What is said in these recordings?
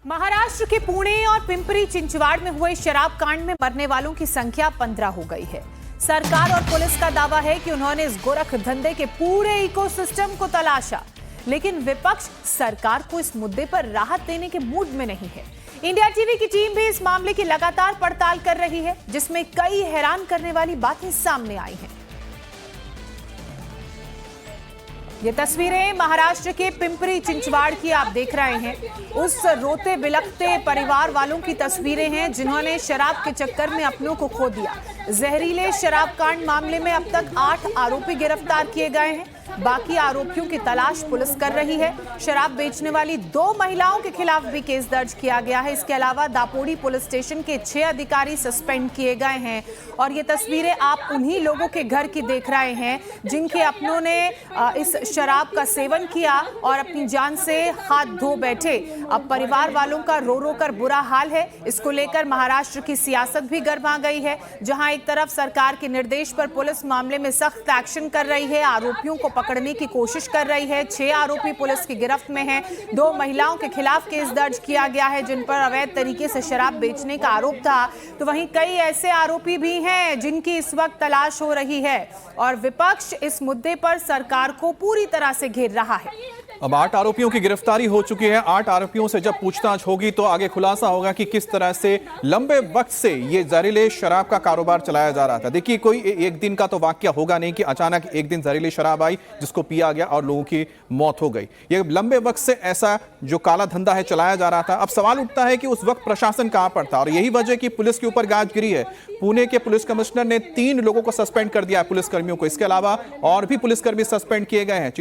महाराष्ट्र के पुणे और पिंपरी चिंचवाड़ में हुए शराब कांड में मरने वालों की संख्या 15 हो गई है। सरकार और पुलिस का दावा है कि उन्होंने इस गोरख धंधे के पूरे इकोसिस्टम को तलाशा, लेकिन विपक्ष सरकार को इस मुद्दे पर राहत देने के मूड में नहीं है। इंडिया टीवी की टीम भी इस मामले की लगातार पड़ताल कर रही है, जिसमें कई हैरान करने वाली बातें सामने आई हैं। ये तस्वीरें महाराष्ट्र के पिंपरी चिंचवाड़ की आप देख रहे हैं। उस रोते बिलखते परिवार वालों की तस्वीरें हैं जिन्होंने शराब के चक्कर में अपनों को खो दिया। जहरीले शराब कांड मामले में अब तक 8 आरोपी गिरफ्तार किए गए हैं। बाकी आरोपियों की तलाश पुलिस कर रही है। शराब बेचने वाली 2 महिलाओं के खिलाफ भी केस दर्ज किया गया है। इसके अलावा दापोडी पुलिस स्टेशन के 6 अधिकारी सस्पेंड किए गए हैं। और ये तस्वीरें आप उन्हीं लोगों के घर की देख रहे हैं जिनके अपनों ने इस शराब का सेवन किया और अपनी जान से हाथ धो बैठे। अब परिवार वालों का रो रो कर बुरा हाल है। इसको लेकर महाराष्ट्र की सियासत भी गर्मा गई है, जहां एक तरफ सरकार के निर्देश पर पुलिस मामले में सख्त एक्शन कर रही है, आरोपियों को पकड़ने की कोशिश कर रही है। 6 आरोपी पुलिस की गिरफ्त में हैं। 2 महिलाओं के खिलाफ केस दर्ज किया गया है जिन पर अवैध तरीके से शराब बेचने का आरोप था। तो वहीं कई ऐसे आरोपी भी हैं जिनकी इस वक्त तलाश हो रही है और विपक्ष इस मुद्दे पर सरकार को पूरी तरह से घेर रहा है। अब 8 आरोपियों की गिरफ्तारी हो चुकी है। 8 आरोपियों से जब पूछताछ होगी तो आगे खुलासा होगा कि किस तरह से लंबे वक्त से ये जहरीले शराब का कारोबार चलाया जा रहा था। देखिए, कोई एक दिन का तो वाकया होगा नहीं कि अचानक एक दिन जहरीली शराब आई जिसको पिया गया और लोगों की मौत हो गई। ये लंबे वक्त से ऐसा जो काला धंधा है चलाया जा रहा था। अब सवाल उठता है कि उस वक्त प्रशासन कहां पर था और यही वजह कि पुलिस के ऊपर गाज गिरी है। पुणे के पुलिस कमिश्नर ने 3 लोगों को सस्पेंड कर दिया है, पुलिसकर्मियों को। इसके अलावा और भी पुलिसकर्मी सस्पेंड किए गए हैं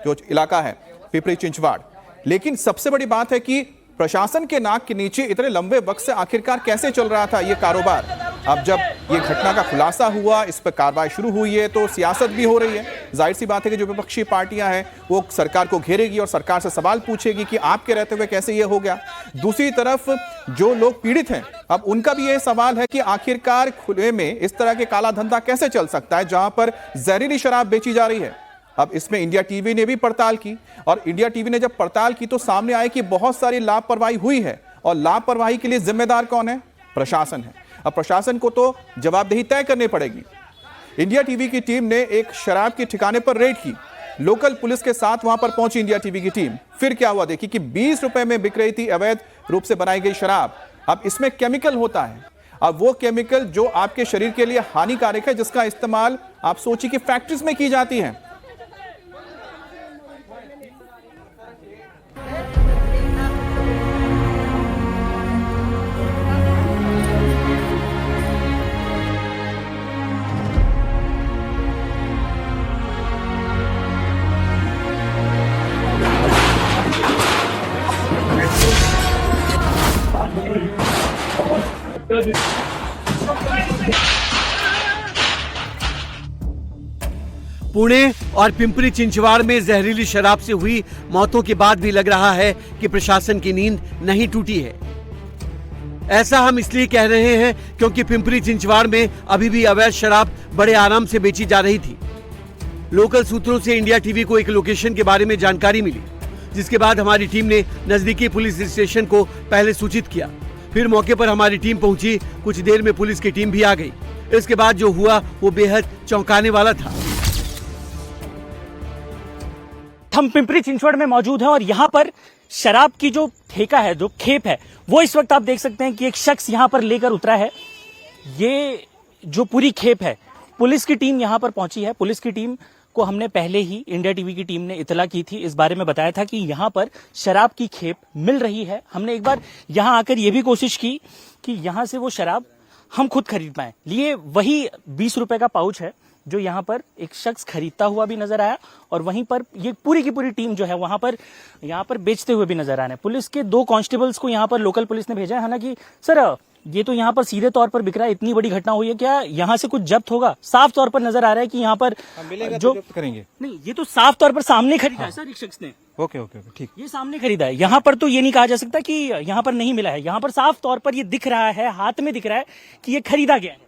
जो इलाका है पिंपरी चिंचवाड़। लेकिन सबसे बड़ी बात है कि प्रशासन के नाक के नीचे इतने लंबे वक्त से आखिरकार कैसे चल रहा था ये कारोबार। अब जब ये घटना का खुलासा हुआ, इस पर कार्रवाई शुरू हुई है तो सियासत भी हो रही है। जाहिर सी बात है कि जो विपक्षी पार्टियां हैं वो सरकार को घेरेगी और सरकार से सवाल पूछेगी कि आपके रहते हुए कैसे ये हो गया। दूसरी तरफ जो लोग पीड़ित हैं, अब उनका भी ये सवाल है कि आखिरकार खुले में इस तरह के काला धंधा कैसे चल सकता है जहां पर जहरीली शराब बेची जा रही है। अब इसमें इंडिया टीवी ने भी पड़ताल की और इंडिया टीवी ने जब पड़ताल की तो सामने आया कि बहुत सारी लापरवाही हुई है और लापरवाही के लिए जिम्मेदार कौन है? प्रशासन है। अब प्रशासन को तो जवाबदेही तय करनी पड़ेगी। इंडिया टीवी की टीम ने एक शराब के ठिकाने पर रेड की। लोकल पुलिस के साथ वहां पर पहुंची इंडिया टीवी की टीम। फिर क्या हुआ देखिए कि 20 रुपए में बिक रही थी अवैध रूप से बनाई गई शराब। अब इसमें केमिकल होता है। अब वो केमिकल जो आपके शरीर के लिए हानिकारक है, जिसका इस्तेमाल आप सोचिए कि फैक्ट्रीज में की जाती है। पुणे और पिंपरी चिंचवाड़ में जहरीली शराब से हुई मौतों के बाद भी लग रहा है कि प्रशासन की नींद नहीं टूटी है। ऐसा हम इसलिए कह रहे हैं क्योंकि पिंपरी चिंचवाड़ में अभी भी अवैध शराब बड़े आराम से बेची जा रही थी। लोकल सूत्रों से इंडिया टीवी को एक लोकेशन के बारे में जानकारी मिली, जिसके बाद हमारी टीम ने नजदीकी पुलिस स्टेशन को पहले सूचित किया। फिर मौके पर हमारी टीम पहुंची। कुछ देर में पुलिस की टीम भी आ गई। इसके बाद जो हुआ वो बेहद चौंकाने वाला था। हम पिंपरी चिंचवड़ में मौजूद हैं और यहाँ पर शराब की जो ठेका है, जो खेप है, वो इस वक्त आप देख सकते हैं कि एक शख्स यहाँ पर लेकर उतरा है। ये जो पूरी खेप है, पुलिस की टीम यहाँ पर पहुंची है। पुलिस की टीम को हमने पहले ही इंडिया टीवी की टीम ने इतला की थी, इस बारे में बताया था कि यहाँ पर शराब की खेप मिल रही है। हमने एक बार यहाँ आकर ये भी कोशिश की कि यहाँ से वो शराब हम खुद खरीद पाए। लिए वही 20 रुपए का पाउच है जो यहाँ पर एक शख्स खरीदता हुआ भी नजर आया और वहीं पर ये पूरी की पूरी टीम जो है वहां पर यहाँ पर बेचते हुए भी नजर आ रहे हैं। पुलिस के 2 कांस्टेबल्स को यहाँ पर लोकल पुलिस ने भेजा है। हालांकि सर, ये तो यहाँ पर सीधे तौर पर बिक रहा है, इतनी बड़ी घटना हुई है, क्या यहाँ से कुछ जब्त होगा? साफ तौर पर नजर आ रहा है कि यहाँ पर जो करेंगे नहीं, ये तो साफ तौर पर सामने खरीदा है सर एक शख्स ने। ओके, ठीक, ये सामने खरीदा है। यहाँ पर तो ये नहीं कहा जा सकता कि यहाँ पर नहीं मिला है। यहाँ पर साफ तौर पर ये दिख रहा है, हाथ में दिख रहा है कि ये खरीदा गया है।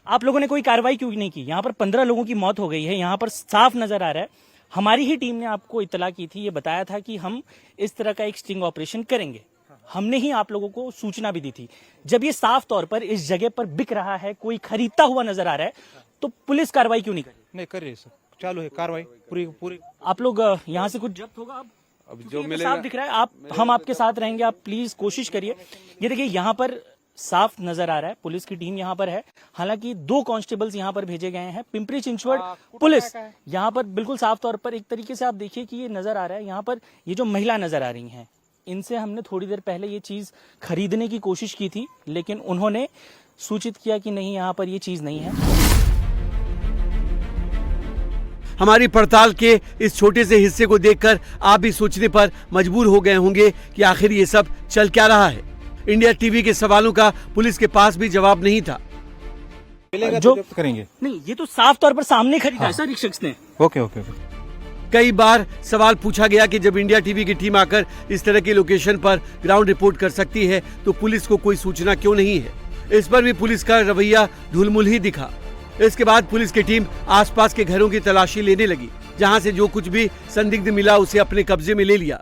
आप लोगों ने कोई कार्रवाई क्यों नहीं की? यहाँ पर 15 लोगों की मौत हो गई है, यहाँ पर साफ नजर आ रहा है। हमारी ही टीम ने आपको इत्तला की थी, ये बताया था कि हम इस तरह का एक स्टिंग ऑपरेशन करेंगे। हमने ही आप लोगों को सूचना भी दी थी। जब ये साफ तौर पर इस जगह पर बिक रहा है, कोई खरीदता हुआ नजर आ रहा है, तो पुलिस कार्रवाई क्यों नहीं कर रही? नहीं कर रही सर, चालू है कार्रवाई पूरी। आप लोग यहाँ से कुछ जब्त होगा अब जो जो मिलेगा मिलेगा साफ दिख रहा है। हम आपके साथ रहेंगे, आप प्लीज कोशिश करिए। ये देखिए यहाँ पर साफ नजर आ रहा है, पुलिस की टीम यहाँ पर है। हालांकि 2 कांस्टेबल्स यहाँ पर भेजे गए हैं। पिंपरी चिंचवड़ पुलिस यहाँ पर बिल्कुल साफ तौर पर, एक तरीके से आप देखिए कि ये नजर आ रहा है। यहाँ पर ये जो महिला नजर आ रही हैं, इनसे हमने थोड़ी देर पहले ये चीज खरीदने की कोशिश की थी, लेकिन उन्होंने सूचित किया कि नहीं, यहाँ पर ये चीज नहीं है। हमारी पड़ताल के इस छोटे से हिस्से को देखकर आप भी सोचने पर मजबूर हो गए होंगे कि आखिर ये सब चल क्या रहा है। इंडिया टीवी के सवालों का पुलिस के पास भी जवाब नहीं था। मिलेगा जो तो जब्त करेंगे। नहीं, ये तो साफ तौर पर सामने खरीदा है सर एक शख्स ने। ओके। कई बार सवाल पूछा गया कि जब इंडिया टीवी की टीम आकर इस तरह की लोकेशन पर ग्राउंड रिपोर्ट कर सकती है तो पुलिस को कोई सूचना क्यों नहीं है। इस पर भी पुलिस का रवैया ढुलमुल ही दिखा। इसके बाद पुलिस की टीम आसपास के घरों की तलाशी लेने लगी, जहां से जो कुछ भी संदिग्ध मिला उसे अपने कब्जे में ले लिया।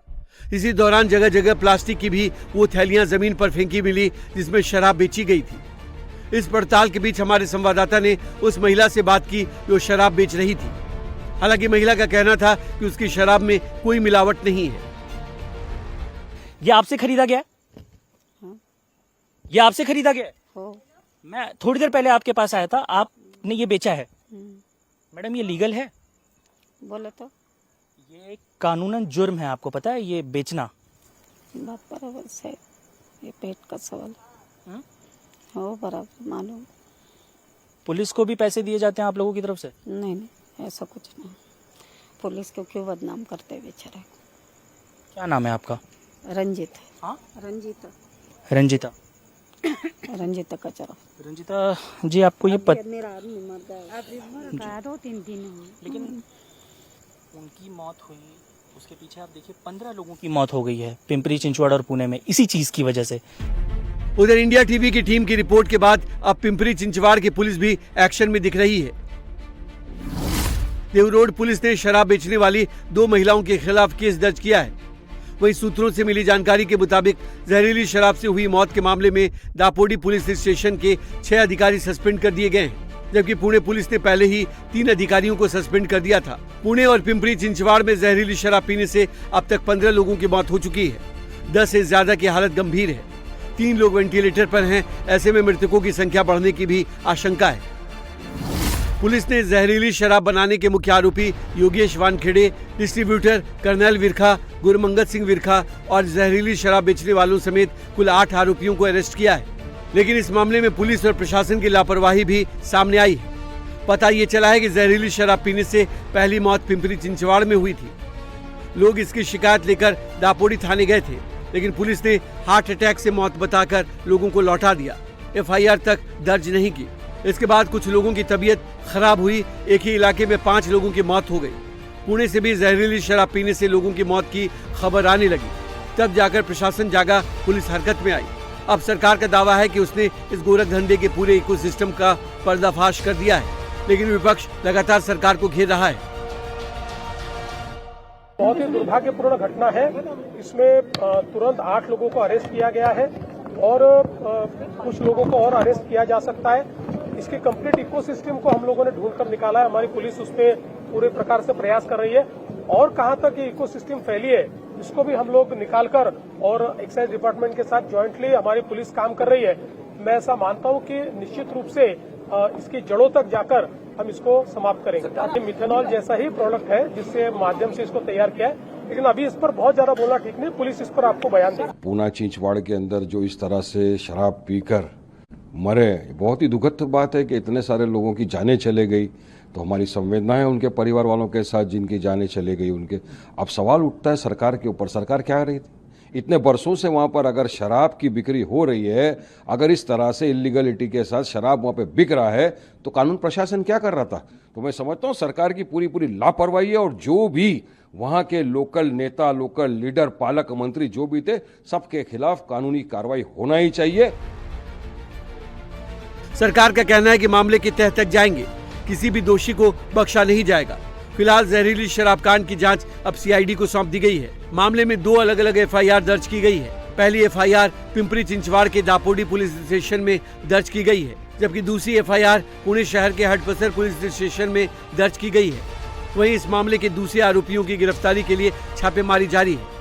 इसी दौरान जगह जगह प्लास्टिक की भी वो थैलियां जमीन पर फेंकी मिली जिसमें शराब बेची गई थी। इस पड़ताल के बीच हमारे संवाददाता ने उस महिला से बात की जो शराब बेच रही थी। हालांकि महिला का कहना था कि उसकी शराब में कोई मिलावट नहीं है। ये आपसे खरीदा गया है? ये आपसे खरीदा गया है? मैं थोड़ी देर पहले आपके पास आया था, आपने ये बेचा है। मैडम, ये लीगल है? बोले तो ये कानूनन जुर्म है, आपको पता है ये बेचना? बात बराबर से, ये पेट का सवाल हाँ? हो बराबर मालूम। पुलिस को भी पैसे दिए जाते हैं आप लोगों की तरफ से? नहीं, ऐसा कुछ नहीं। पुलिस को क्यों बदनाम करते बेचारे। क्या नाम है आपका? रंजित। हाँ, रंजीता रंजीता कचरा। रंजिता जी, आपको ये मेरा आदमी मर गया 2-3 दिन हुए। लेकिन उनकी मौत हुई, उसके पीछे आप देखिए 15 लोगों की मौत हो गई है पिंपरी चिंचवड़ और पुणे में इसी चीज की वजह से। उधर इंडिया टीवी की टीम की रिपोर्ट के बाद अब पिंपरी चिंचवाड़ की पुलिस भी एक्शन में दिख रही है। देवरोड पुलिस ने शराब बेचने वाली 2 महिलाओं के खिलाफ केस दर्ज किया है। वहीं सूत्रों से मिली जानकारी के मुताबिक जहरीली शराब से हुई मौत के मामले में दापोडी पुलिस स्टेशन के 6 अधिकारी सस्पेंड कर दिए गए हैं, जबकि पुणे पुलिस ने पहले ही 3 अधिकारियों को सस्पेंड कर दिया था। पुणे और पिंपरी चिंचवाड़ में जहरीली शराब पीने से अब तक 15 लोगों की मौत हो चुकी है। 10 से ज्यादा की हालत गंभीर है। 3 लोग वेंटिलेटर पर हैं। ऐसे में मृतकों की संख्या बढ़ने की भी आशंका है। पुलिस ने जहरीली शराब बनाने के मुख्य आरोपी योगेश वानखेड़े, डिस्ट्रीब्यूटर कर्नल विरखा, गुरमंगत सिंह विरखा और जहरीली शराब बेचने वालों समेत कुल 8 आरोपियों को अरेस्ट किया है। लेकिन इस मामले में पुलिस और प्रशासन की लापरवाही भी सामने आई है। पता ये चला है कि जहरीली शराब पीने से पहली मौत पिंपरी चिंचवाड़ में हुई थी। लोग इसकी शिकायत लेकर दापोडी थाने गए थे, लेकिन पुलिस ने हार्ट अटैक से मौत बताकर लोगों को लौटा दिया। FIR तक दर्ज नहीं की। इसके बाद कुछ लोगों की तबीयत खराब हुई। एक ही इलाके में 5 लोगों की मौत हो गई। पुणे से भी जहरीली शराब पीने से लोगों की मौत की खबर आने लगी। तब जाकर प्रशासन जागा, पुलिस हरकत में आई। अब सरकार का दावा है कि उसने इस गोरख धंधे के पूरे इकोसिस्टम का पर्दाफाश कर दिया है, लेकिन विपक्ष लगातार सरकार को घेर रहा है। बहुत ही दुर्भाग्यपूर्ण घटना है। इसमें तुरंत 8 लोगों को अरेस्ट किया गया है और कुछ लोगों को और अरेस्ट किया जा सकता है। इसके कंप्लीट इकोसिस्टम को हम लोगों ने ढूंढकर निकाला है। हमारी पुलिस उस पर पूरे प्रकार से प्रयास कर रही है और कहां तक ये इकोसिस्टम फैली है इसको भी हम लोग निकालकर और एक्साइज डिपार्टमेंट के साथ ज्वाइंटली हमारी पुलिस काम कर रही है। मैं ऐसा मानता हूं कि निश्चित रूप से इसकी जड़ों तक जाकर हम इसको समाप्त करेंगे। मिथेनॉल जैसा ही प्रोडक्ट है जिससे माध्यम से इसको तैयार किया है, लेकिन अभी इस पर बहुत ज्यादा बोलना ठीक नहीं। पुलिस इस पर आपको बयान देगी। पूना चिंचवाड़ के अंदर जो इस तरह से शराब पीकर मरे, बहुत ही दुखद बात है कि इतने सारे लोगों की जानें चले गई। तो हमारी संवेदना है उनके परिवार वालों के साथ जिनकी जानें चले गई उनके। अब सवाल उठता है सरकार के ऊपर, सरकार क्या कर रही थी इतने बरसों से वहां पर? अगर शराब की बिक्री हो रही है, अगर इस तरह से इलीगलिटी के साथ शराब वहां पे बिक रहा है, तो कानून प्रशासन क्या कर रहा था? तो मैं समझता हूं सरकार की पूरी लापरवाही है। और जो भी वहां के लोकल नेता, लोकल लीडर, पालक मंत्री जो भी थे, सबके खिलाफ कानूनी कार्रवाई होना ही चाहिए। सरकार का कहना है कि मामले की तह तक जाएंगे, किसी भी दोषी को बख्शा नहीं जाएगा। फिलहाल जहरीली शराब कांड की जांच अब CID को सौंप दी गई है। मामले में 2 अलग अलग FIR दर्ज की गई है। पहली एफआईआर पिंपरी चिंचवाड़ के दापोडी पुलिस स्टेशन में दर्ज की गई है, जबकि दूसरी एफआईआर पुणे शहर के हडपसर पुलिस स्टेशन में दर्ज की गई है। वहीं इस मामले के दूसरे आरोपियों की गिरफ्तारी के लिए छापेमारी जारी है।